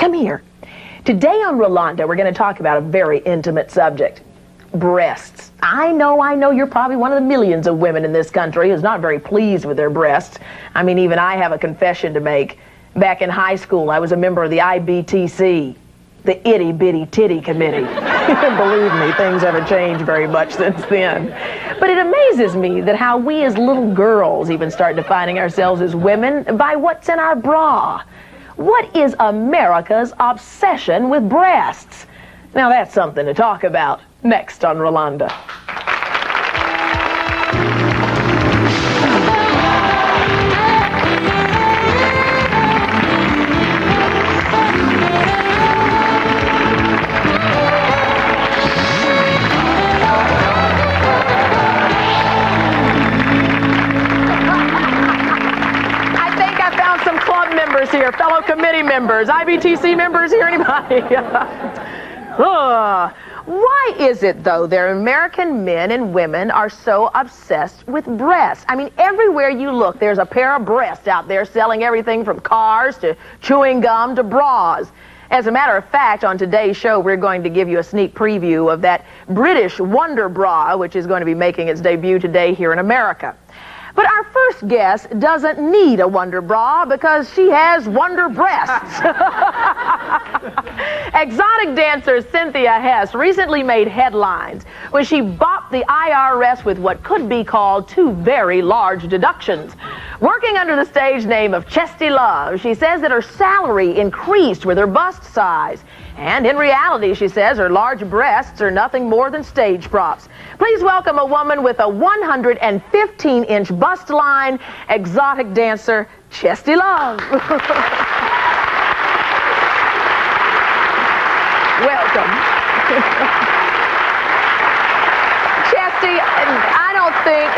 Come here. Today on Rolonda, we're going to talk about a very intimate subject. Breasts. I know, you're probably one of the millions of women in this country who's not very pleased with their breasts. I mean, even I have a confession to make. Back in high school, I was a member of the IBTC, the Itty Bitty Titty Committee. Believe me, things haven't changed very much since then. But it amazes me that how we as little girls even start defining ourselves as women by what's in our bra. What is America's obsession with breasts? Now that's something to talk about next on Rolonda. Here, fellow committee members, IBTC members here, anybody? Why is it, though, that American men and women are so obsessed with breasts? I mean, everywhere you look, there's a pair of breasts out there selling everything from cars to chewing gum to bras. As a matter of fact, on today's show, we're going to give you a sneak preview of that British Wonder Bra, which is going to be making its debut today here in America. But our first guest doesn't need a Wonder Bra because she has wonder breasts. Exotic dancer Cynthia Hess recently made headlines when she bopped the IRS with what could be called two very large deductions. Working under the stage name of Chesty Love, she says that her salary increased with her bust size. And in reality, she says, her large breasts are nothing more than stage props. Please welcome a woman with a 115-inch bust line, exotic dancer, Chesty Love. Welcome. Chesty, I don't think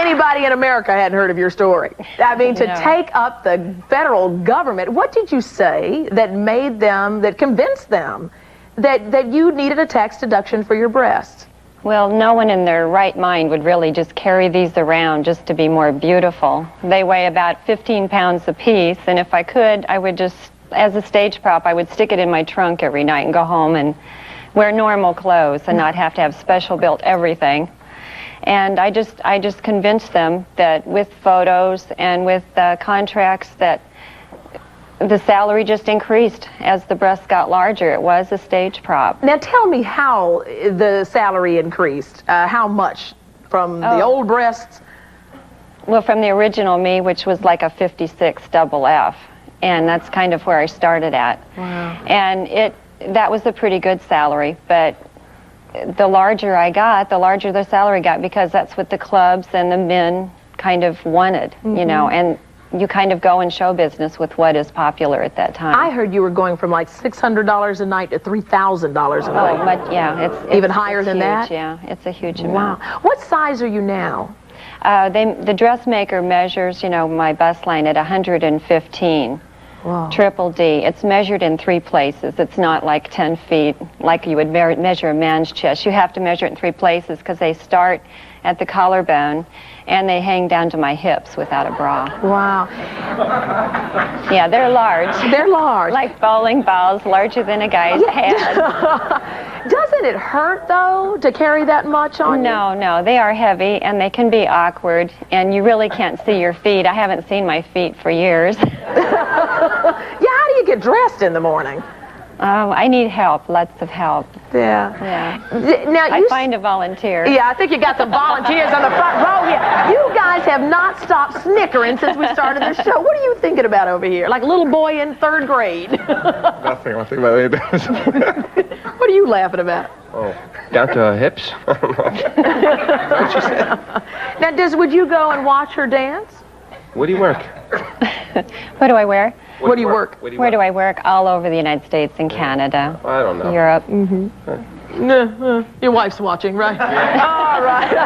anybody in America hadn't heard of your story. I mean, to take up the federal government, what did you say that made them, that convinced them that you needed a tax deduction for your breasts? Well, no one in their right mind would really just carry these around just to be more beautiful. They weigh about 15 pounds a piece, and if I could, I would just, as a stage prop, I would stick it in my trunk every night and go home and wear normal clothes and not have to have special built everything. And I just convinced them that with photos and with contracts that the salary just increased as the breasts got larger. It was a stage prop. Now tell me how the salary increased. How much from the old breasts? Well, from the original me, which was like a 56 double F. And that's kind of where I started at. Wow. And that was a pretty good salary, but the larger I got, the larger the salary got, because that's what the clubs and the men kind of wanted, you know, and you kind of go in show business with what is popular at that time. I heard you were going from like $600 a night to $3,000 a night. Oh, but yeah, it's even higher than huge, that? Yeah, it's a huge amount. Wow. What size are you now? The dressmaker measures, you know, my bust line at 115. Wow. Triple D. It's measured in 3 places. It's not like 10 feet like you would measure a man's chest. You have to measure it in 3 places because they start at the collarbone and they hang down to my hips without a bra. Wow. Yeah, they're large. They're large. Like bowling balls, larger than a guy's head. Doesn't it hurt, though, to carry that much on you? No, they are heavy and they can be awkward and you really can't see your feet. I haven't seen my feet for years. Yeah, how do you get dressed in the morning? I need help, lots of help. Yeah. Now, I find a volunteer. Yeah, I think you got some volunteers on the front row here. You guys have not stopped snickering since we started the show. What are you thinking about over here? Like a little boy in 3rd grade. Nothing. I'm thinking about anything. What are you laughing about? Oh, down to her hips? I don't know. What she said. Now, would you go and watch her dance? Where do you work? What do I wear? Where do you work? Where do I work? All over the United States and Canada. I don't know. Europe. Your wife's watching, right? Yeah. All right.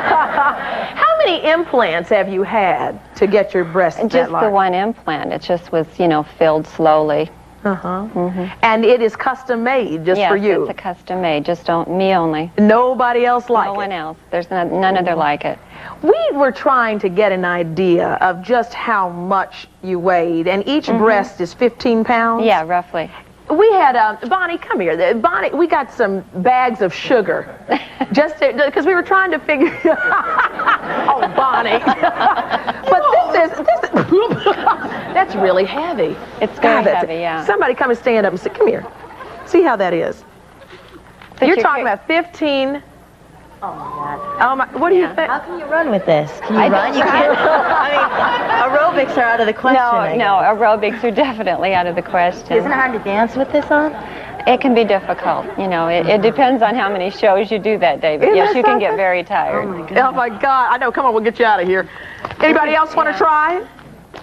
How many implants have you had to get your breasts Just the one implant. It just was, you know, filled slowly. And it is custom made just for you? Yes, it's a custom made, just me only. Nobody else like it? No one else. There's none other like it. We were trying to get an idea of just how much you weighed, and each breast is 15 pounds? Yeah, roughly. We had, Bonnie, come here. Bonnie, we got some bags of sugar. Just because we were trying to figure... Oh, Bonnie. But this is that's really heavy. It's very heavy, yeah. Somebody come and stand up and say, come here. See how that is. But You're talking about 15... Oh my God. Oh my, what do you think? How can you run with this? Can you run? You can't. I mean, aerobics are out of the question. No, aerobics are definitely out of the question. Isn't it hard to dance with this on? It can be difficult, you know. It depends on how many shows you do that day. But yes, you can get very tired. Oh my God. I know. Come on, we'll get you out of here. Anybody else want to try?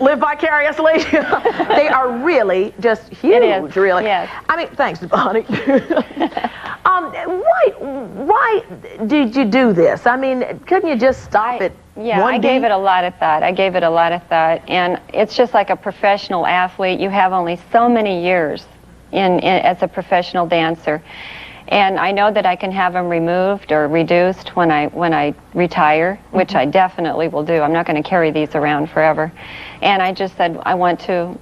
Live vicariously? They are really just huge, It is, really. yes. I mean, thanks, Bonnie. Why did you do this? I mean, couldn't you just stop it? Yeah, I gave it a lot of thought. And it's just like a professional athlete. You have only so many years as a professional dancer. And I know that I can have them removed or reduced when I retire, which I definitely will do. I'm not going to carry these around forever. And I just said I want to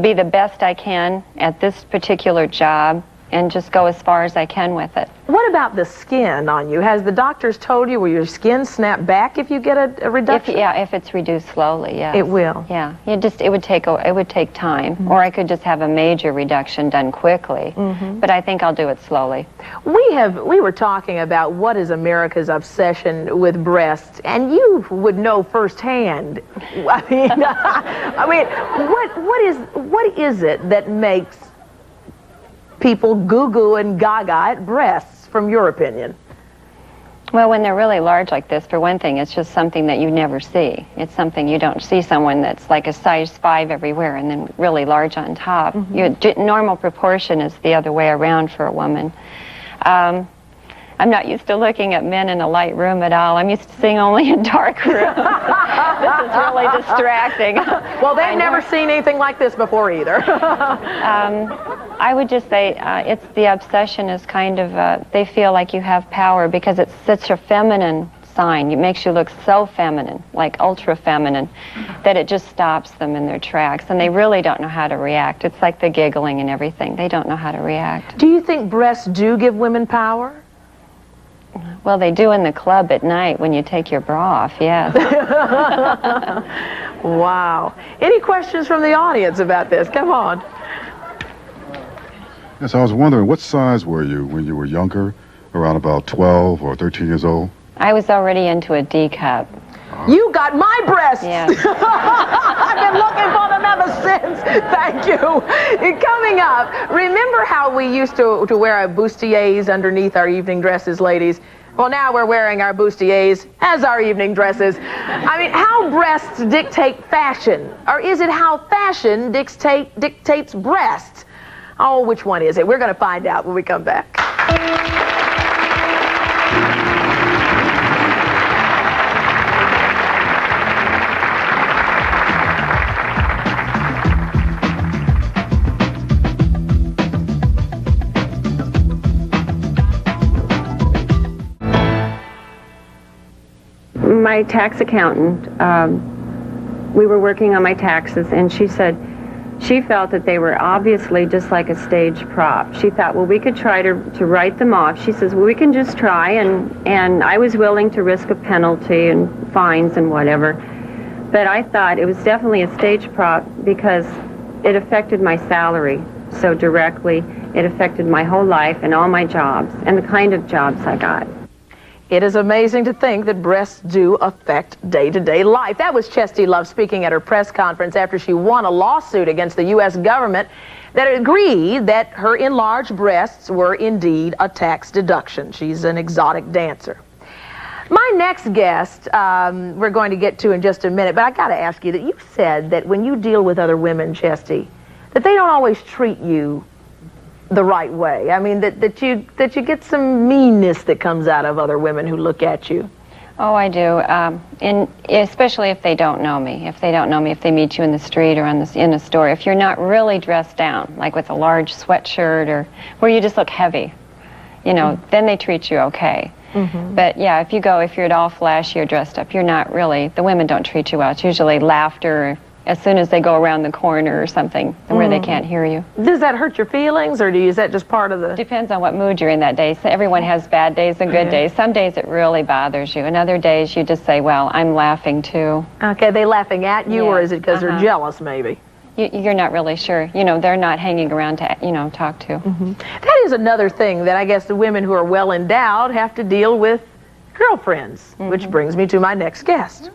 be the best I can at this particular job and just go as far as I can with it. What about the skin on you? Has the doctors told you will your skin snap back if you get a reduction? If it's reduced slowly, yes. It will. Yeah, it would take time, or I could just have a major reduction done quickly. But I think I'll do it slowly. We were talking about what is America's obsession with breasts, and you would know firsthand. I mean, what is it that makes people goo-goo and gaga at breasts, from your opinion? Well, when they're really large like this, for one thing, it's just something that you never see. It's something you don't see someone that's like a size 5 everywhere and then really large on top. Your normal proportion is the other way around for a woman. I'm not used to looking at men in a light room at all. I'm used to seeing only in dark rooms. This is really distracting. Well, they've never seen anything like this before either. I would just say it's the obsession is kind of, they feel like you have power because it's such a feminine sign. It makes you look so feminine, like ultra feminine, that it just stops them in their tracks. And they really don't know how to react. It's like the giggling and everything. They don't know how to react. Do you think breasts do give women power? Well, they do in the club at night when you take your bra off, yes. Wow. Any questions from the audience about this? Come on. Yes, I was wondering, what size were you when you were younger, around about 12 or 13 years old? I was already into a D cup. You got my breasts. Yeah. I've been looking for them ever since. Thank you. Coming up, remember how we used to wear our bustiers underneath our evening dresses, ladies? Well, now we're wearing our bustiers as our evening dresses. I mean, how breasts dictate fashion? Or is it how fashion dictates breasts? Oh, which one is it? We're going to find out when we come back. My tax accountant, we were working on my taxes, and she said she felt that they were obviously just like a stage prop. She thought, well, we could try to write them off. She says, well, we can just try, and I was willing to risk a penalty and fines and whatever. But I thought it was definitely a stage prop because it affected my salary so directly. It affected my whole life and all my jobs and the kind of jobs I got. It is amazing to think that breasts do affect day-to-day life. That was Chesty Love speaking at her press conference after she won a lawsuit against the U.S. government that agreed that her enlarged breasts were indeed a tax deduction. She's an exotic dancer. My next guest, we're going to get to in just a minute, but I got to ask you that you said that when you deal with other women, Chesty, that they don't always treat you the right way. I mean, that you get some meanness that comes out of other women who look at you. Oh, I do. Especially if they don't know me. If they meet you in the street or in a store. If you're not really dressed down, like with a large sweatshirt or where you just look heavy, then they treat you okay. But yeah, if you're at all flashy or dressed up, you're not really, the women don't treat you well. It's usually laughter, as soon as they go around the corner or something where they can't hear you. Does that hurt your feelings, or is that just part of the... Depends on what mood you're in that day. So everyone has bad days and good days. Some days it really bothers you, and other days you just say, well, I'm laughing too. Okay, they laughing at you, or is it because they're jealous, maybe? You're not really sure. You know, they're not hanging around to, you know, talk to. That is another thing that I guess the women who are well endowed have to deal with girlfriends, which brings me to my next guest.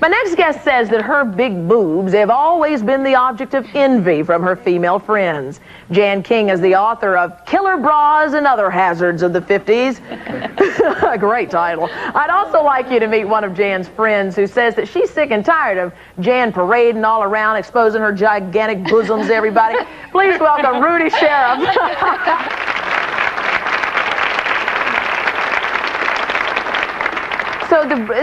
My next guest says that her big boobs have always been the object of envy from her female friends. Jan King is the author of Killer Bras and Other Hazards of the 50s. A great title. I'd also like you to meet one of Jan's friends who says that she's sick and tired of Jan parading all around, exposing her gigantic bosoms to everybody. Please welcome Rudy Sheriff.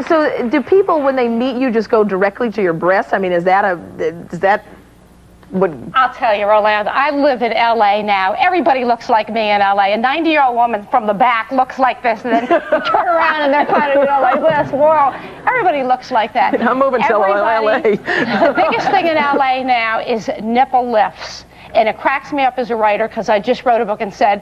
So do people, when they meet you, just go directly to your breasts? I mean, is that what... I'll tell you, Rolanda, I live in L.A. now. Everybody looks like me in L.A. A 90-year-old woman from the back looks like this, and then you turn around and they're kind of, like this. Whoa. Everybody looks like that. I'm moving to L.A. The biggest thing in L.A. now is nipple lifts. And it cracks me up as a writer because I just wrote a book and said,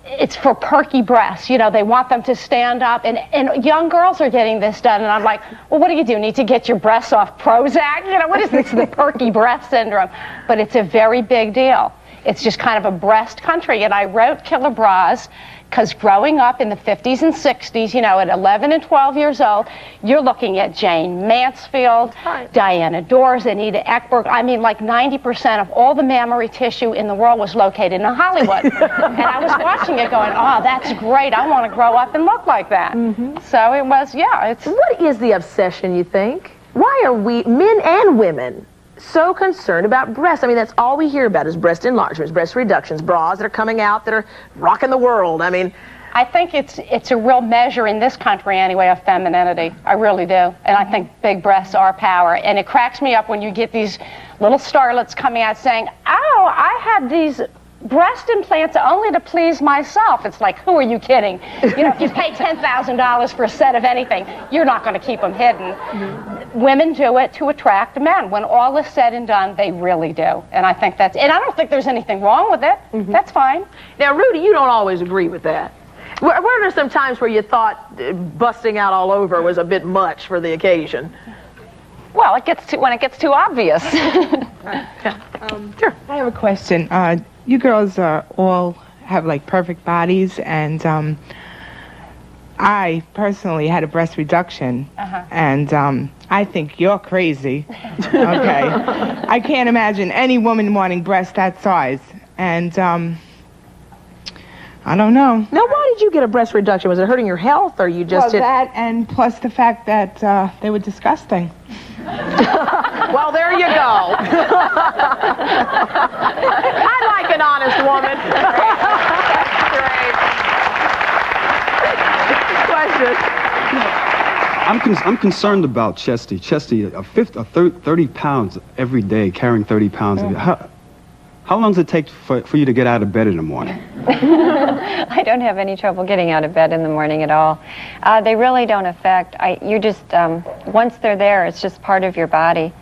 it's for perky breasts. You know, they want them to stand up, and young girls are getting this done, and I'm like, well, what do? Need to get your breasts off Prozac? You know, what is this, the perky breast syndrome? But it's a very big deal. It's just kind of a breast country, and I wrote Killer Bras because growing up in the 50s and 60s, you know, at 11 and 12 years old, you're looking at Jane Mansfield, Diana Dors, Anita Ekberg. I mean, like 90% of all the mammary tissue in the world was located in Hollywood. And I was watching it going, oh, that's great. I want to grow up and look like that. So it was, What is the obsession, you think? Why are we, men and women, so concerned about breasts? I mean, that's all we hear about is breast enlargements, breast reductions, bras that are coming out that are rocking the world. I mean, I think it's a real measure in this country anyway of femininity. I really do. And I think big breasts are power. And it cracks me up when you get these little starlets coming out saying, oh, I had these breast implants only to please myself. It's like, who are you kidding? You know, if you pay $10,000 for a set of anything, you're not going to keep them hidden. Women do it to attract men. When all is said and done, they really do. And I think and I don't think there's anything wrong with it. That's fine. Now, Rudy, you don't always agree with that. Were there some times where you thought busting out all over was a bit much for the occasion? Well, when it gets too obvious. Sure. I have a question. You girls all have like perfect bodies, and I personally had a breast reduction, and I think you're crazy. Okay, I can't imagine any woman wanting breasts that size, and I don't know. Now, why did you get a breast reduction? Was it hurting your health, or you just Well, that, and plus the fact that they were disgusting. Well, there you go. I like an honest woman. Great. Question. I'm concerned about Chesty. Chesty, 30 pounds every day, carrying 30 pounds. How long does it take for you to get out of bed in the morning? I don't have any trouble getting out of bed in the morning at all. They really don't affect. Once they're there, it's just part of your body.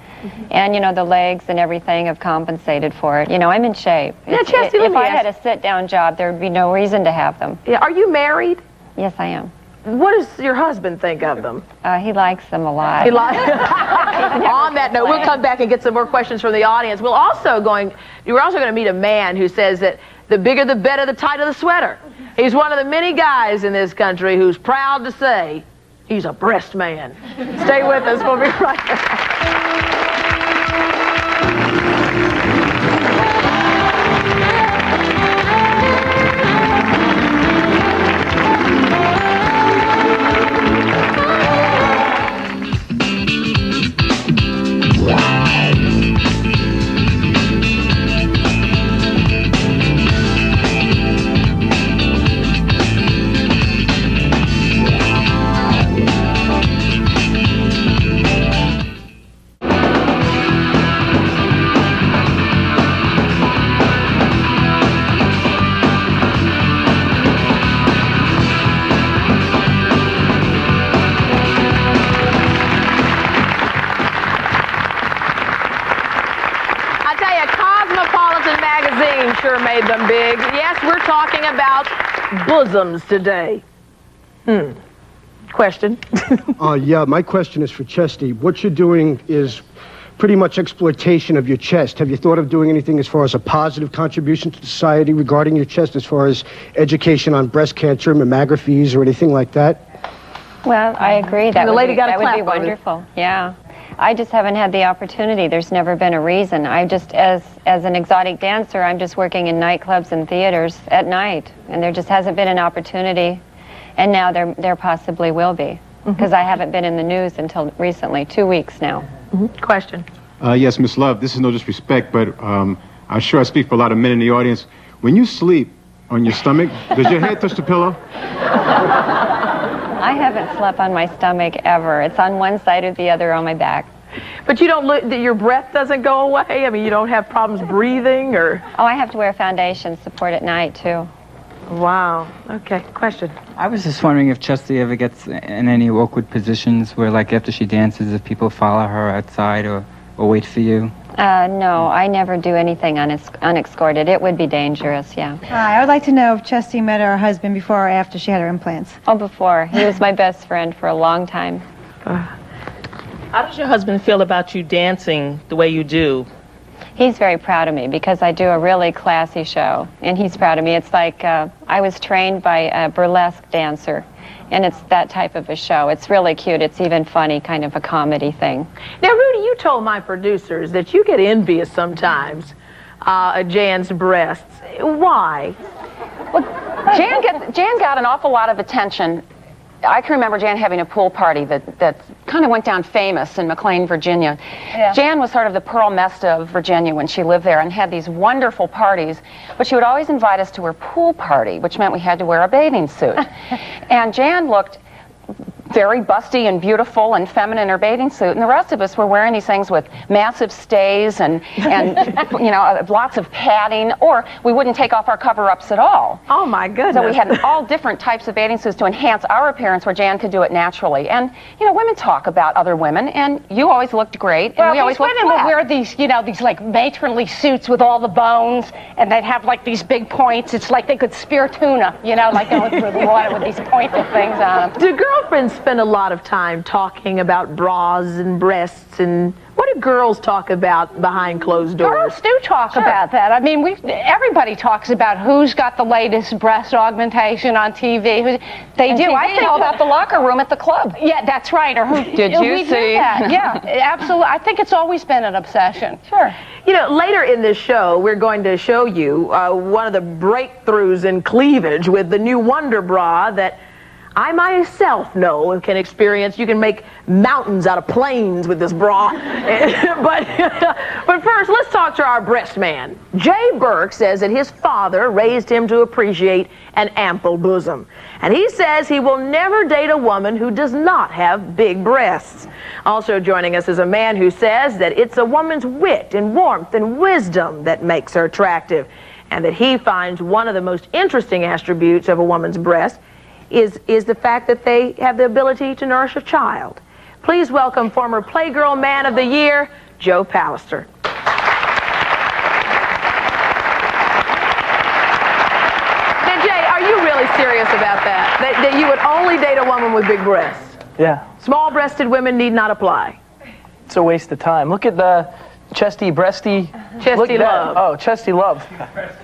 And, you know, the legs and everything have compensated for it. You know, I'm in shape. Yeah, Chesty, if I had a sit-down job, there would be no reason to have them. Yeah, are you married? Yes, I am. What does your husband think of them? He likes them a lot. On that note, we'll come back and get some more questions from the audience. We're also going to meet a man who says that the bigger the better, the tighter the sweater. He's one of the many guys in this country who's proud to say he's a breast man. Stay with us. We'll be right back. sure made them big. Yes, we're talking about bosoms today. Question? Yeah, my question is for Chesty. What you're doing is pretty much exploitation of your chest. Have you thought of doing anything as far as a positive contribution to society regarding your chest, as far as education on breast cancer, mammographies, or anything like that? Well, I agree. The lady got a that would clap be on it. wonderful. Yeah. I just haven't had the opportunity. There's never been a reason. I just, as an exotic dancer, I'm just working in nightclubs and theaters at night, and there just hasn't been an opportunity. And now there possibly will be, because I haven't been in the news until recently, 2 weeks now. Question. Yes, Miss Love, this is no disrespect, but I'm sure I speak for a lot of men in the audience. When you sleep on your stomach, does your head touch the pillow? I haven't slept on my stomach ever. It's on one side or the other on my back. But you don't look, your breath doesn't go away? I mean, you don't have problems breathing, or? Oh, I have to wear foundation support at night, too. Wow. Okay. Question. I was just wondering if Chesty ever gets in any awkward positions where, like, after she dances, if people follow her outside or wait for you. No, I never do anything unescorted. It would be dangerous, yeah. Hi, I would like to know if Chesty met her husband before or after she had her implants. Oh, before. He was my best friend for a long time. How does your husband feel about you dancing the way you do? He's very proud of me because I do a really classy show, and he's proud of me. It's like I was trained by a burlesque dancer, and it's that type of a show. It's really cute. It's even funny, kind of a comedy thing. Now, Rudy, you told my producers that you get envious sometimes at Jan's breasts. Why? Well, Jan got an awful lot of attention. I can remember Jan having a pool party that kind of went down famous in McLean, Virginia. Yeah. Jan was sort of the Pearl Mesta of Virginia when she lived there and had these wonderful parties, but she would always invite us to her pool party, which meant we had to wear a bathing suit. And Jan looked very busty and beautiful and feminine in her bathing suit, and the rest of us were wearing these things with massive stays and you know, lots of padding, or we wouldn't take off our cover-ups at all. Oh my goodness. So we had all different types of bathing suits to enhance our appearance where Jan could do it naturally. And you know, women talk about other women, and you always looked great, and we always looked women flat. would wear these, you know, these like matronly suits with all the bones, and they'd have like these big points. It's like they could spear tuna, you know, like going through the water with these pointed things on them. Do girlfriends spend a lot of time talking about bras and breasts, and what do girls talk about behind closed doors? Girls do talk about that. I mean, everybody talks about who's got the latest breast augmentation on TV. They do. I think all about the locker room at the club. Yeah, that's right. Or who did you we see? Do that. Yeah, absolutely. I think it's always been an obsession. Sure. You know, later in this show, we're going to show you one of the breakthroughs in cleavage with the new Wonder Bra that I myself know and can experience. You can make mountains out of plains with this bra. but first, let's talk to our breast man. Jay Burke says that his father raised him to appreciate an ample bosom. And he says he will never date a woman who does not have big breasts. Also joining us is a man who says that it's a woman's wit and warmth and wisdom that makes her attractive, and that he finds one of the most interesting attributes of a woman's breast is the fact that they have the ability to nourish a child. Please welcome former Playgirl Man of the Year, Joe Pallister. Now, Jay, are you really serious about that? That you would only date a woman with big breasts? Yeah. Small-breasted women need not apply. It's a waste of time. Look at the Chesty Breasty. Chesty Love. Oh, Chesty Love.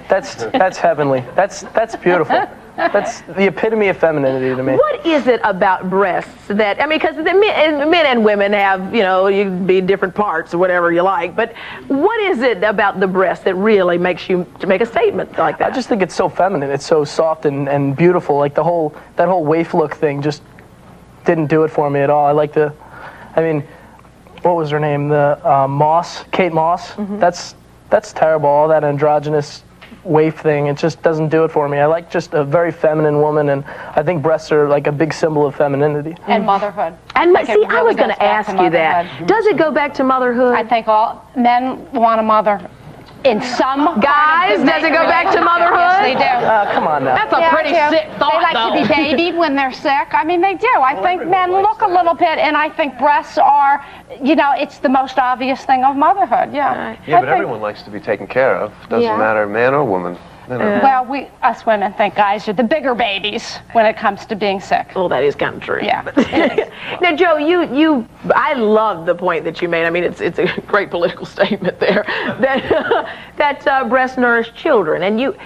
That's heavenly. That's beautiful. That's the epitome of femininity to me. What is it about breasts that, I mean, because men and women have, you know, you can be different parts or whatever you like, but what is it about the breast that really makes you to make a statement like that? I just think it's so feminine. It's so soft and beautiful. Like that whole waif look thing just didn't do it for me at all. I mean, what was her name? The Moss, Kate Moss. Mm-hmm. That's terrible. All that androgynous waif thing, it just doesn't do it for me. I like just a very feminine woman, and I think breasts are like a big symbol of femininity. And motherhood. And see, I was going to ask you that. Does it go back to motherhood? I think all men want a mother. In some guys, does it go back to motherhood? Yes, they do. Come on now. That's a pretty sick thought, They like to be babied when they're sick. I mean, they do. I think men look a little bit, and I think breasts are, you know, it's the most obvious thing of motherhood. Yeah. Yeah, but everyone likes to be taken care of. Doesn't matter, man or woman. You know. Well, us women think guys are the bigger babies when it comes to being sick. Well, that is kind of true. Yeah. Now, Joe, I love the point that you made. I mean, it's a great political statement there that breast nourish children, and you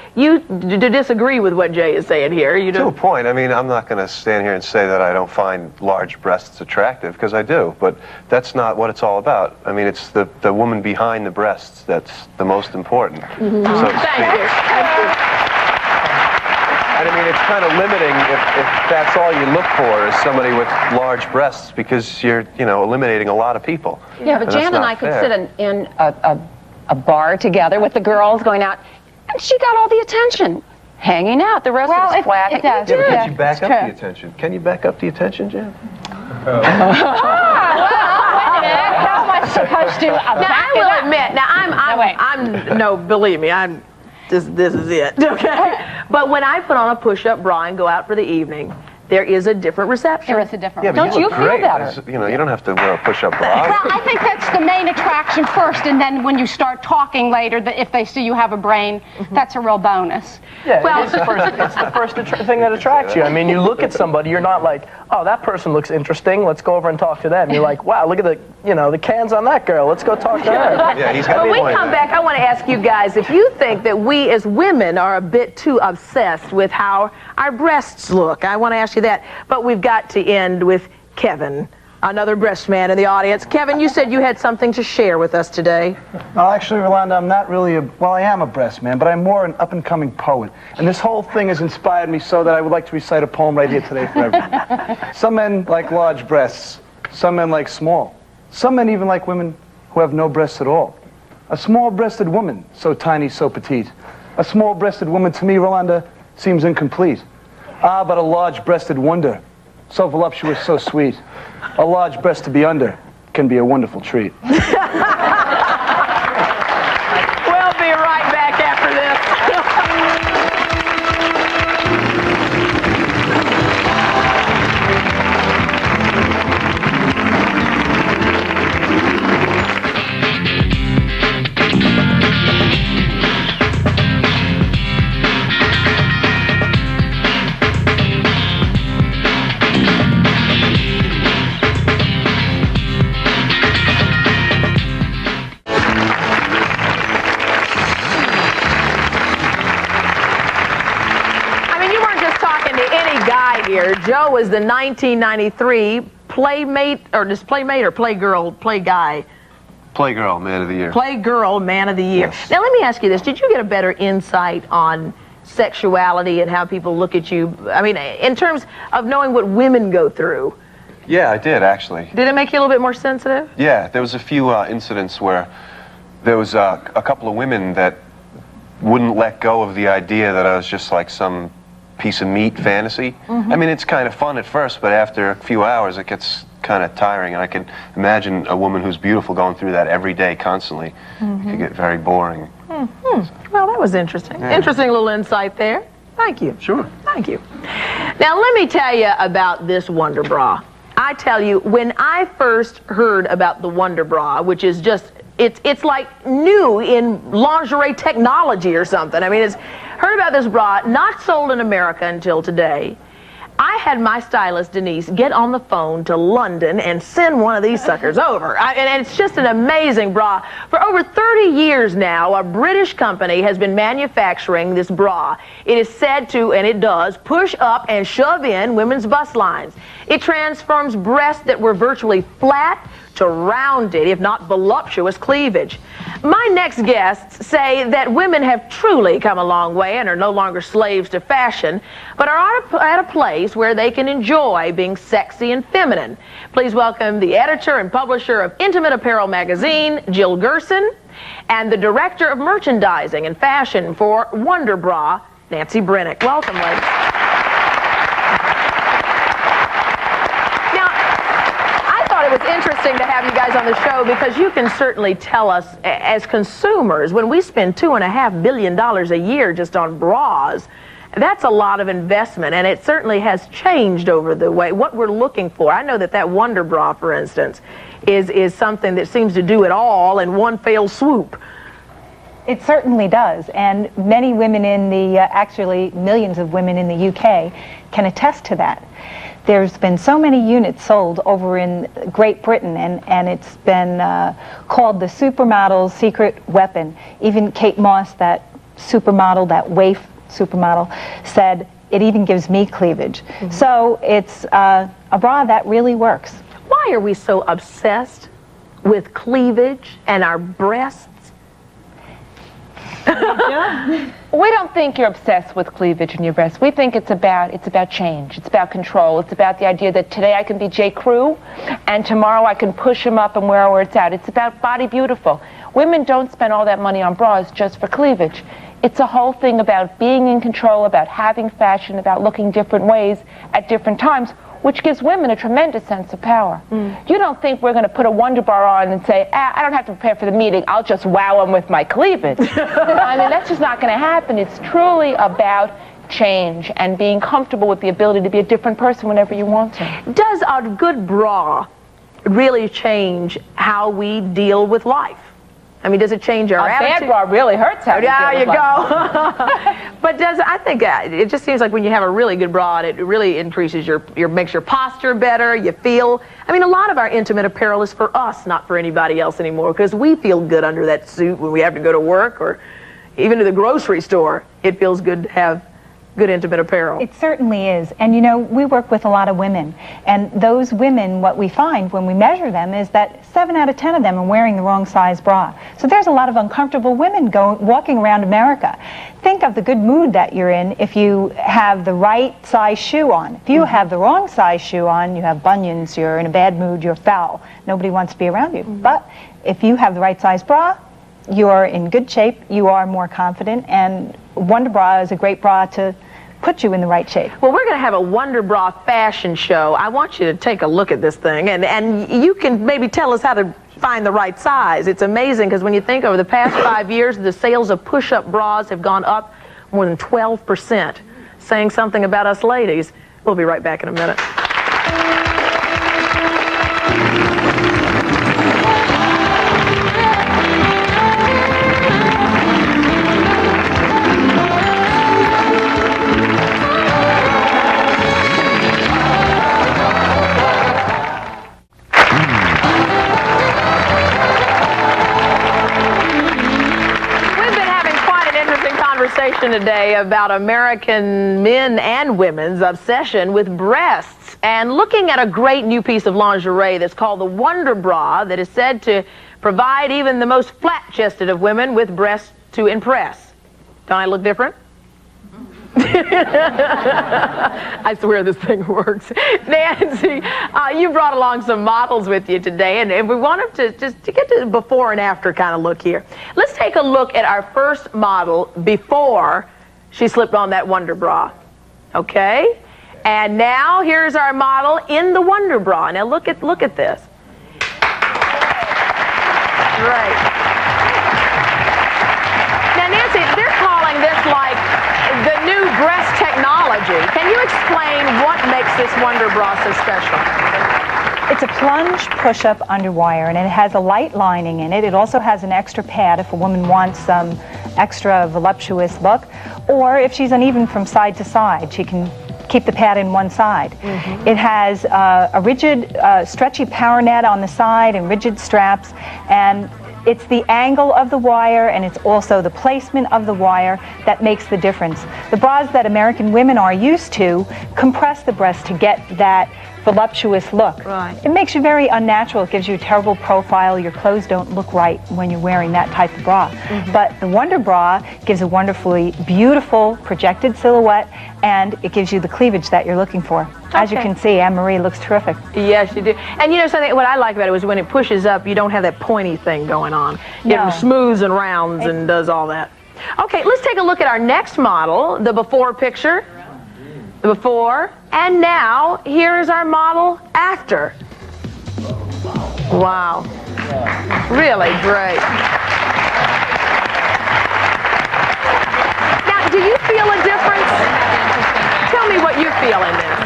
disagree with what Jay is saying here. You To a point. I mean, I'm not going to stand here and say that I don't find large breasts attractive, because I do, but that's not what it's all about. I mean, it's the woman behind the breasts that's the most important. So to speak. And I mean, it's kind of limiting if that's all you look for is somebody with large breasts, because you're, eliminating a lot of people. Yeah, but Jan and I could sit in a bar together with the girls going out, and she got all the attention. Hanging out, the rest of it's flat. It does. Yeah, but can you back up the attention? Can you back up the attention, Jan? Well, wait a minute. How am I supposed to? Now, I will admit, no, believe me, this is it, okay? But when I put on a push-up bra and go out for the evening, there is a different reception. There is a different reception. Don't you feel better? You don't have to wear a push-up bra. Well, I think that's the main attraction first, and then when you start talking later, if they see you have a brain, that's a real bonus. Yeah, well, it's the first thing that attracts you. I mean, you look at somebody, you're not like, oh, that person looks interesting, let's go over and talk to them. You're like, wow, look at the cans on that girl, let's go talk to her. Yeah, he's got When we come back, I want to ask you guys if you think that we as women are a bit too obsessed with how our breasts look. I want to ask you that. But we've got to end with Kevin, another breast man in the audience. Kevin, you said you had something to share with us today. No, actually, Rolonda, I'm not really I am a breast man, but I'm more an up-and-coming poet. And this whole thing has inspired me so that I would like to recite a poem right here today for everyone. Some men like large breasts. Some men like small. Some men even like women who have no breasts at all. A small-breasted woman, so tiny, so petite. A small-breasted woman, to me, Rolonda, seems incomplete. Ah, but a large-breasted wonder, so voluptuous, so sweet. A large breast to be under can be a wonderful treat. We'll be right back after this. Joe was the 1993 Playmate, or just Playmate or Playgirl, Playguy? Playgirl, Man of the Year. Playgirl, Man of the Year. Yes. Now let me ask you this. Did you get a better insight on sexuality and how people look at you? I mean, in terms of knowing what women go through. Yeah, I did, actually. Did it make you a little bit more sensitive? Yeah, there was a few incidents where there was a couple of women that wouldn't let go of the idea that I was just like some piece of meat fantasy. Mm-hmm. I mean, it's kind of fun at first, but after a few hours, it gets kind of tiring. And I can imagine a woman who's beautiful going through that every day, constantly. Mm-hmm. It could get very boring. Mm-hmm. Well, that was interesting. Yeah. Interesting little insight there. Thank you. Sure. Thank you. Now, let me tell you about this Wonder Bra. I tell you, when I first heard about the Wonder Bra, which is just, it's like new in lingerie technology or something. I mean, heard about this bra, not sold in America until today. I had my stylist, Denise, get on the phone to London and send one of these suckers over. And it's just an amazing bra. For over 30 years now, a British company has been manufacturing this bra. It is said to, and it does, push up and shove in women's bust lines. It transforms breasts that were virtually flat to rounded, if not voluptuous, cleavage. My next guests say that women have truly come a long way and are no longer slaves to fashion, but are at a place where they can enjoy being sexy and feminine. Please welcome the editor and publisher of Intimate Apparel magazine, Jill Gerson, and the director of merchandising and fashion for Wonder Bra, Nancy Brennick. Welcome, ladies. Now, I thought it was interesting interesting to have you guys on the show because you can certainly tell us as consumers, when we spend $2.5 billion a year just on bras, that's a lot of investment, and it certainly has changed over the way, what we're looking for. I know that Wonder Bra, for instance, is something that seems to do it all in one fell swoop. It certainly does, and many women in the, actually millions of women in the UK can attest to that. There's been so many units sold over in Great Britain, and it's been called the supermodel's secret weapon. Even Kate Moss, that supermodel, that waif supermodel, said, it even gives me cleavage. Mm-hmm. So it's a bra that really works. Why are we so obsessed with cleavage and our breasts? We don't think you're obsessed with cleavage and your breasts. We think it's about change. It's about control. It's about the idea that today I can be J. Crew and tomorrow I can push him up and wear where it's out. It's about body beautiful. Women don't spend all that money on bras just for cleavage. It's a whole thing about being in control, about having fashion, about looking different ways at different times, which gives women a tremendous sense of power. You don't think we're going to put a Wonder Bra on and say, I don't have to prepare for the meeting, I'll just wow them with my cleavage. I mean, that's just not going to happen. It's truly about change and being comfortable with the ability to be a different person whenever you want to. Does a good bra really change how we deal with life? I mean, does it change our attitude? A bad bra really hurts how you deal with life. There you go. But I think it just seems like when you have a really good bra, it really increases makes your posture better, you feel. I mean, a lot of our intimate apparel is for us, not for anybody else anymore, because we feel good under that suit when we have to go to work or even to the grocery store. It feels good to have good intimate apparel. It certainly is. And you know, we work with a lot of women, and those women, what we find when we measure them is that 7 out of 10 of them are wearing the wrong size bra. So there's a lot of uncomfortable women walking around America. Think of the good mood that you're in if you have the right size shoe on. If you have the wrong size shoe on, you have bunions, you're in a bad mood, you're foul. Nobody wants to be around you. But if you have the right size bra, you're in good shape, you are more confident, and Wonder Bra is a great bra to put you in the right shape. Well, we're going to have a Wonder Bra fashion show. I want you to take a look at this thing, and you can maybe tell us how to find the right size. It's amazing because when you think over the past 5 years, the sales of push-up bras have gone up more than 12%, saying something about us ladies. We'll be right back in a minute. Today about American men and women's obsession with breasts, and looking at a great new piece of lingerie that's called the Wonder Bra that is said to provide even the most flat-chested of women with breasts to impress. Don't I look different? I swear this thing works. Nancy, you brought along some models with you today, and we want them to get to the before and after kind of look here. Let's take a look at our first model before she slipped on that Wonder Bra. Okay? And now here's our model in the Wonder Bra. Now look at this. Right. Now Nancy, they're calling this like the new breast technology. Can you explain what makes this Wonder Bra so special? It's a plunge push-up underwire, and it has a light lining in it. It also has an extra pad if a woman wants some extra voluptuous look, or if she's uneven from side to side, she can keep the pad in one side. Mm-hmm. It has a rigid, stretchy power net on the side and rigid straps, and it's the angle of the wire, and it's also the placement of the wire that makes the difference. The bras that American women are used to compress the breast to get that voluptuous look. Right. It makes you very unnatural. It gives you a terrible profile. Your clothes don't look right when you're wearing that type of bra. Mm-hmm. But the Wonder Bra gives a wonderfully beautiful projected silhouette, and it gives you the cleavage that you're looking for. As you can see, Anne-Marie looks terrific. Yes, you do. And you know something, what I like about it was when it pushes up, you don't have that pointy thing going on. No. It smooths and rounds and does all that. Okay, let's take a look at our next model, the before picture. The before, and now here is our model after. Wow. Really great. Now, do you feel a difference? Tell me what you feel in this.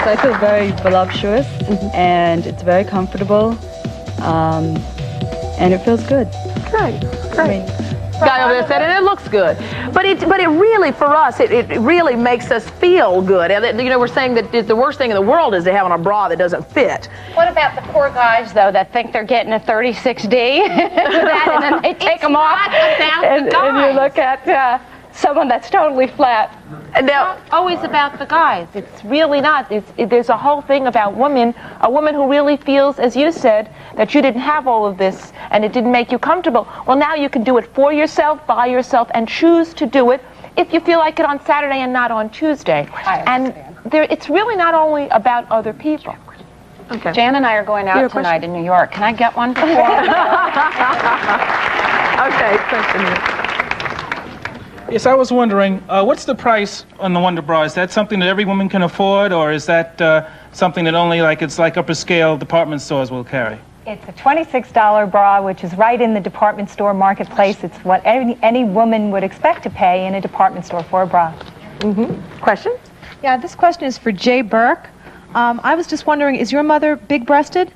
I feel very voluptuous, and it's very comfortable, and it feels good. Great. Guy over there said, and it looks good. But it really, for us, it really makes us feel good. You know, we're saying that the worst thing in the world is to have on a bra that doesn't fit. What about the poor guys, though, that think they're getting a 36D and then they take them off and you look at someone that's totally flat? And now, always about the guys. It's really not. There's a whole thing about women, a woman who really feels, as you said, that you didn't have all of this and it didn't make you comfortable. Well, now you can do it for yourself, by yourself, and choose to do it if you feel like it on Saturday and not on Tuesday. And it's really not only about other people. Okay. Jan and I are going out tonight in New York. Can I get one before? Okay, question here. Yes, I was wondering, what's the price on the Wonder Bra? Is that something that every woman can afford, or is that something that only it's like upper scale department stores will carry? It's a $26 bra, which is right in the department store marketplace. It's what any woman would expect to pay in a department store for a bra. Question? Yeah, this question is for Jay Burke. I was just wondering, is your mother big-breasted?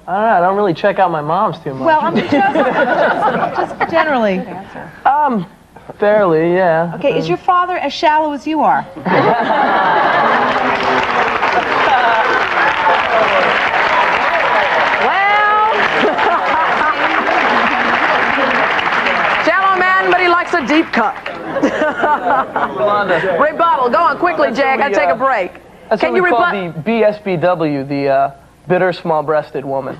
I don't know. I don't really check out my mom's too much. Well, I'm just generally. Fairly, yeah. Okay, is your father as shallow as you are? Shallow man, but he likes a deep cut. Rebuttal. Go on quickly, Jay. I gotta take a break. That's what we call the BSBW, the bitter small-breasted woman.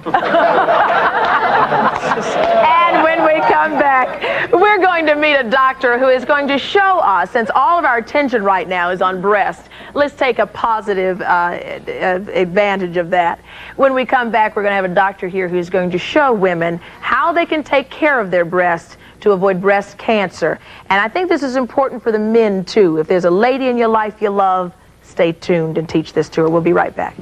And when we come back, we're going to meet a doctor who is going to show us, since all of our attention right now is on breast, let's take a positive advantage of that. When we come back, we're going to have a doctor here who's going to show women how they can take care of their breasts to avoid breast cancer. And I think this is important for the men, too. If there's a lady in your life you love, stay tuned and teach this to her. We'll be right back.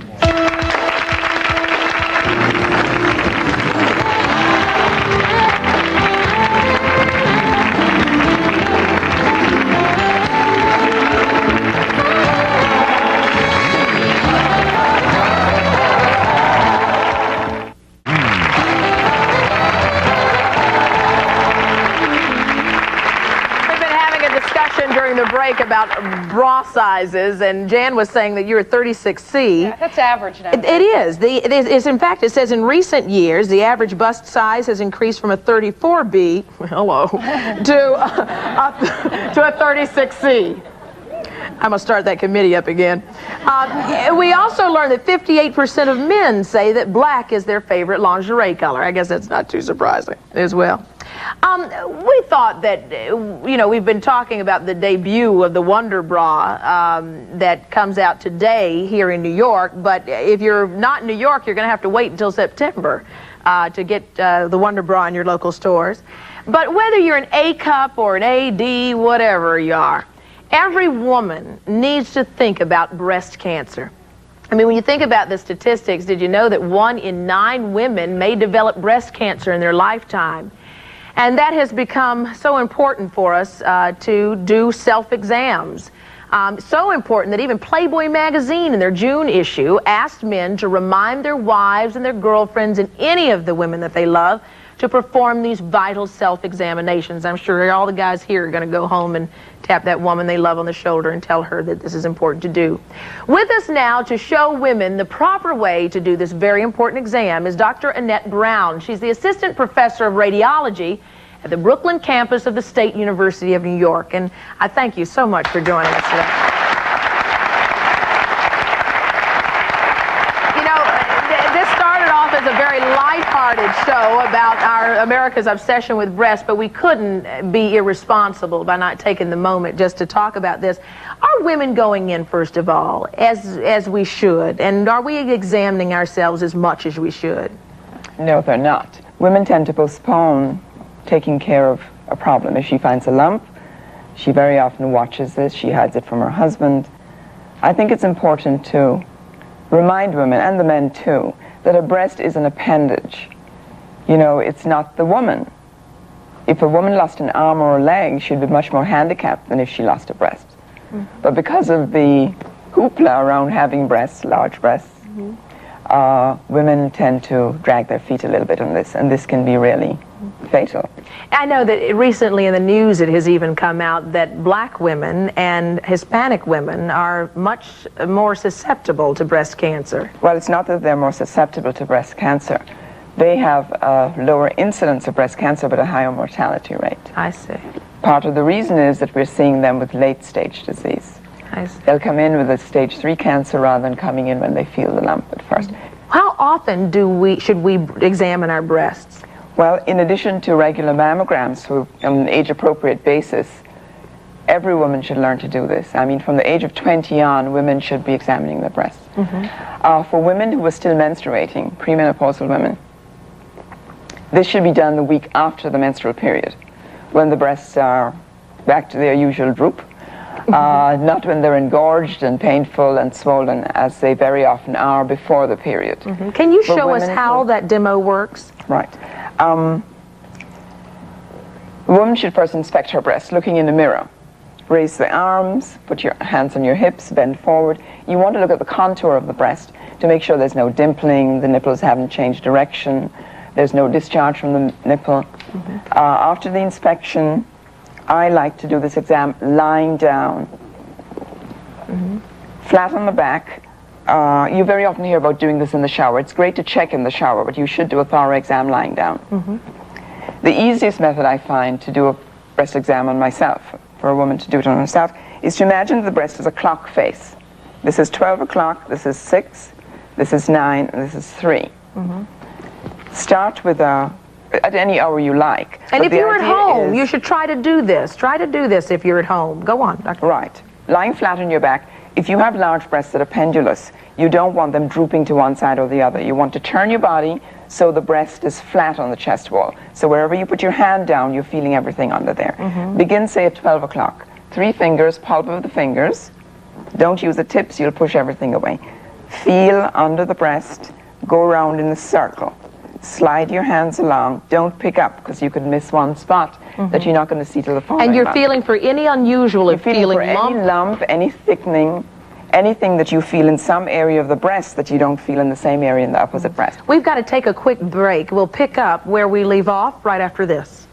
About bra sizes, and Jan was saying that you're a 36C. Yeah, that's average now. It is. In fact, it says in recent years, the average bust size has increased from a 34B, hello, to a 36C. I'm going to start that committee up again. We also learned that 58% of men say that black is their favorite lingerie color. I guess that's not too surprising as well. We thought that, we've been talking about the debut of the Wonder Bra that comes out today here in New York, but if you're not in New York, you're going to have to wait until September to get the Wonder Bra in your local stores. But whether you're an A cup or an AD, whatever you are, every woman needs to think about breast cancer. I mean, when you think about the statistics, did you know that 1 in 9 women may develop breast cancer in their lifetime? And that has become so important for us to do self-exams. So important that even Playboy magazine in their June issue asked men to remind their wives and their girlfriends and any of the women that they love to perform these vital self-examinations. I'm sure all the guys here are going to go home and tap that woman they love on the shoulder and tell her that this is important to do. With us now to show women the proper way to do this very important exam is Dr. Annette Brown. She's the assistant professor of radiology at the Brooklyn campus of the State University of New York. And I thank you so much for joining us today. This started off as a very lighthearted show about America's obsession with breasts, but we couldn't be irresponsible by not taking the moment just to talk about this. Are women going in, first of all, as we should? And are we examining ourselves as much as we should? No, they're not. Women tend to postpone taking care of a problem. If she finds a lump, she very often watches this. She hides it from her husband. I think it's important to remind women, and the men too, that a breast is an appendage. You know, it's not the woman. If a woman lost an arm or a leg, she'd be much more handicapped than if she lost a breast. But because of the hoopla around having breasts, large breasts, women tend to drag their feet a little bit on this, and this can be really fatal. I know that recently in the news it has even come out that black women and Hispanic women are much more susceptible to breast cancer. Well, it's not that they're more susceptible to breast cancer. They have a lower incidence of breast cancer but a higher mortality rate. I see. Part of the reason is that we're seeing them with late-stage disease. I see. They'll come in with a stage 3 cancer rather than coming in when they feel the lump at first. How often should we examine our breasts? Well, in addition to regular mammograms on an age-appropriate basis, every woman should learn to do this. I mean, from the age of 20 on, women should be examining their breasts. For women who are still menstruating, premenopausal women, this should be done the week after the menstrual period, when the breasts are back to their usual droop, not when they're engorged and painful and swollen, as they very often are before the period. Can you show us how that demo works? Right. The woman should first inspect her breast, looking in the mirror. Raise the arms, put your hands on your hips, bend forward. You want to look at the contour of the breast to make sure there's no dimpling, the nipples haven't changed direction, there's no discharge from the nipple. After the inspection, I like to do this exam lying down, flat on the back. You very often hear about doing this in the shower. It's great to check in the shower, but you should do a thorough exam lying down. The easiest method I find to do a breast exam on myself, for a woman to do it on herself, is to imagine the breast as a clock face. This is 12 o'clock, this is 6, this is 9, and this is 3. Start with at any hour you like. And if you're at home, you should try to do this. Try to do this if you're at home. Go on, Dr. Right. Lying flat on your back. If you have large breasts that are pendulous, you don't want them drooping to one side or the other. You want to turn your body so the breast is flat on the chest wall. So wherever you put your hand down, you're feeling everything under there. Begin, say, at 12 o'clock. 3 fingers, palm of the fingers. Don't use the tips, you'll push everything away. Feel under the breast. Go around in a circle. Slide your hands along. Don't pick up, because you could miss one spot that you're not going to see till the following And you're month. feeling for any unusual You're feeling for lump? any lump, any thickening, anything that you feel in some area of the breast that you don't feel in the same area in the opposite breast. We've got to take a quick break. We'll pick up where we leave off right after this.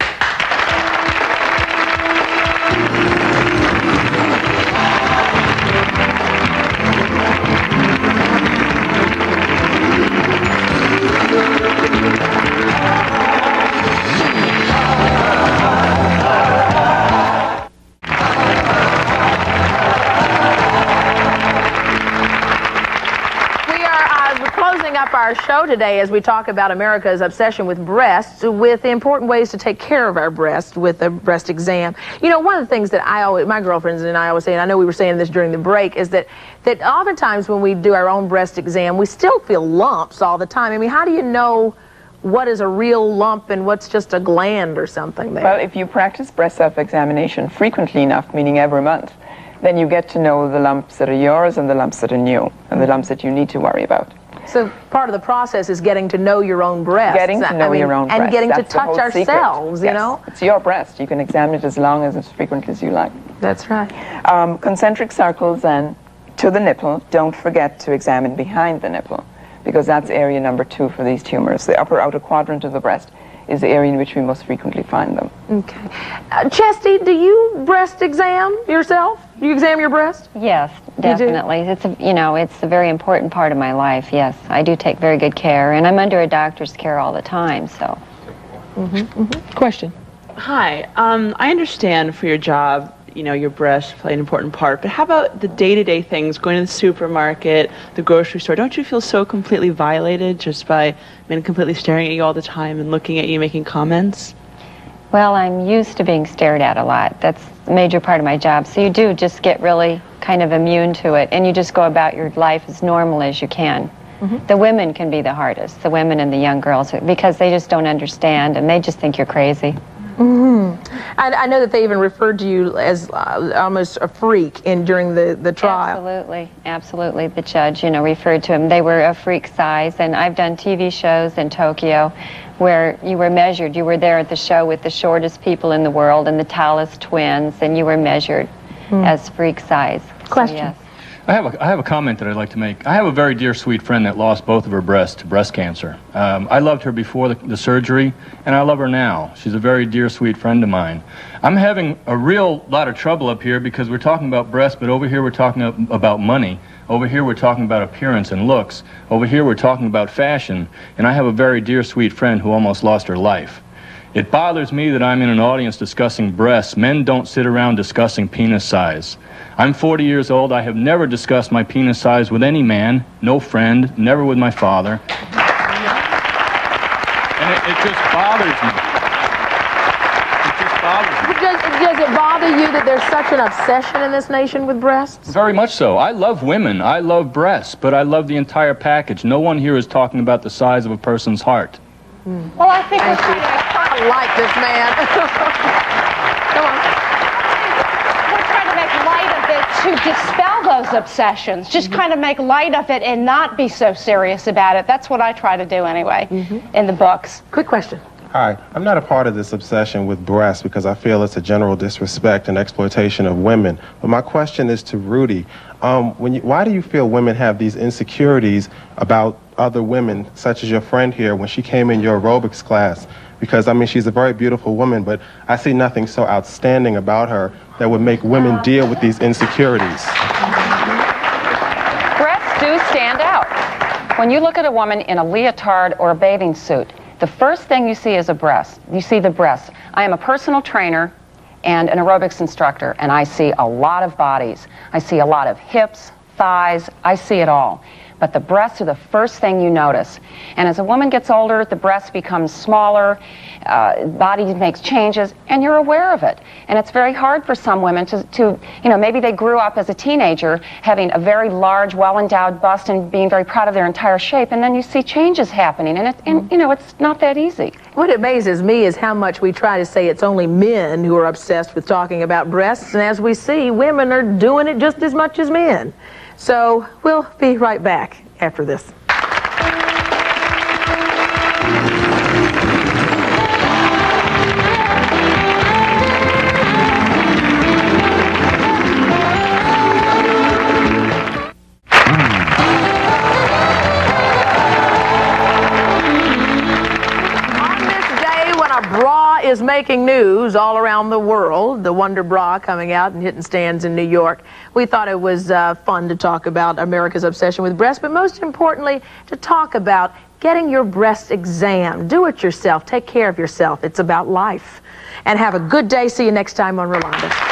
Our show today as we talk about America's obsession with breasts, with the important ways to take care of our breasts with a breast exam. You know, one of the things that my girlfriends and I always say, and I know we were saying this during the break, is that oftentimes when we do our own breast exam, we still feel lumps all the time. I mean, how do you know what is a real lump and what's just a gland or something there? Well, if you practice breast self-examination frequently enough, meaning every month, then you get to know the lumps that are yours and the lumps that are new, and the lumps that you need to worry about. So part of the process is getting to know your own breasts. Getting to know your own breast. And getting That's to touch ourselves, you know? It's your breast. You can examine it as long as frequently as you like. That's right. Concentric circles then to the nipple. Don't forget to examine behind the nipple, because that's area number 2 for these tumors. The upper outer quadrant of the breast is the area in which we most frequently find them. Okay. Chesty, do you breast exam yourself? Do you examine your breast? Yes, definitely. It's a very important part of my life. Yes, I do take very good care, and I'm under a doctor's care all the time. So. Question. Hi. I understand for your job, your breasts play an important part, but how about the day-to-day things, going to the supermarket, the grocery store? Don't you feel so completely violated just by men completely staring at you all the time and looking at you, making comments? Well, I'm used to being stared at a lot. That's a major part of my job. So you do just get really kind of immune to it, and you just go about your life as normal as you can. The women can be the hardest, the women and the young girls, because they just don't understand, and they just think you're crazy. I know that they even referred to you as almost a freak during the trial. Absolutely, absolutely. The judge, referred to him. They were a freak size, and I've done TV shows in Tokyo where you were measured. You were there at the show with the shortest people in the world and the tallest twins, and you were measured as freak size. Question. So, yes. I have a comment that I'd like to make. I have a very dear, sweet friend that lost both of her breasts to breast cancer. I loved her before the surgery, and I love her now. She's a very dear, sweet friend of mine. I'm having a real lot of trouble up here because we're talking about breasts, but over here we're talking about money. Over here we're talking about appearance and looks. Over here we're talking about fashion, and I have a very dear, sweet friend who almost lost her life. It bothers me that I'm in an audience discussing breasts. Men don't sit around discussing penis size. I'm 40 years old. I have never discussed my penis size with any man, no friend, never with my father. And it just bothers me. It just bothers me. Does it bother you that there's such an obsession in this nation with breasts? Very much so. I love women. I love breasts, but I love the entire package. No one here is talking about the size of a person's heart. Well, I think I like this man. Come on. We're trying to make light of it to dispel those obsessions. Just kind of make light of it and not be so serious about it. That's what I try to do anyway in the books. Quick question. Hi, I'm not a part of this obsession with breasts because I feel it's a general disrespect and exploitation of women. But my question is to Rudy. Why do you feel women have these insecurities about other women, such as your friend here, when she came in your aerobics class? Because, I mean, she's a very beautiful woman, but I see nothing so outstanding about her that would make women deal with these insecurities. Breasts do stand out. When you look at a woman in a leotard or a bathing suit, the first thing you see is a breast. You see the breast. I am a personal trainer and an aerobics instructor, and I see a lot of bodies. I see a lot of hips, thighs, I see it all. But the breasts are the first thing you notice. And as a woman gets older, the breast becomes smaller, body makes changes, and you're aware of it. And it's very hard for some women to maybe they grew up as a teenager having a very large, well-endowed bust and being very proud of their entire shape, and then you see changes happening, and it's not that easy. What amazes me is how much we try to say it's only men who are obsessed with talking about breasts, and as we see, women are doing it just as much as men. So we'll be right back after this. Is making news all around the world, the Wonder Bra coming out and hitting stands in New York. We thought it was fun to talk about America's obsession with breasts, but most importantly, to talk about getting your breast exam. Do it yourself. Take care of yourself. It's about life. And have a good day. See you next time on Rolonda.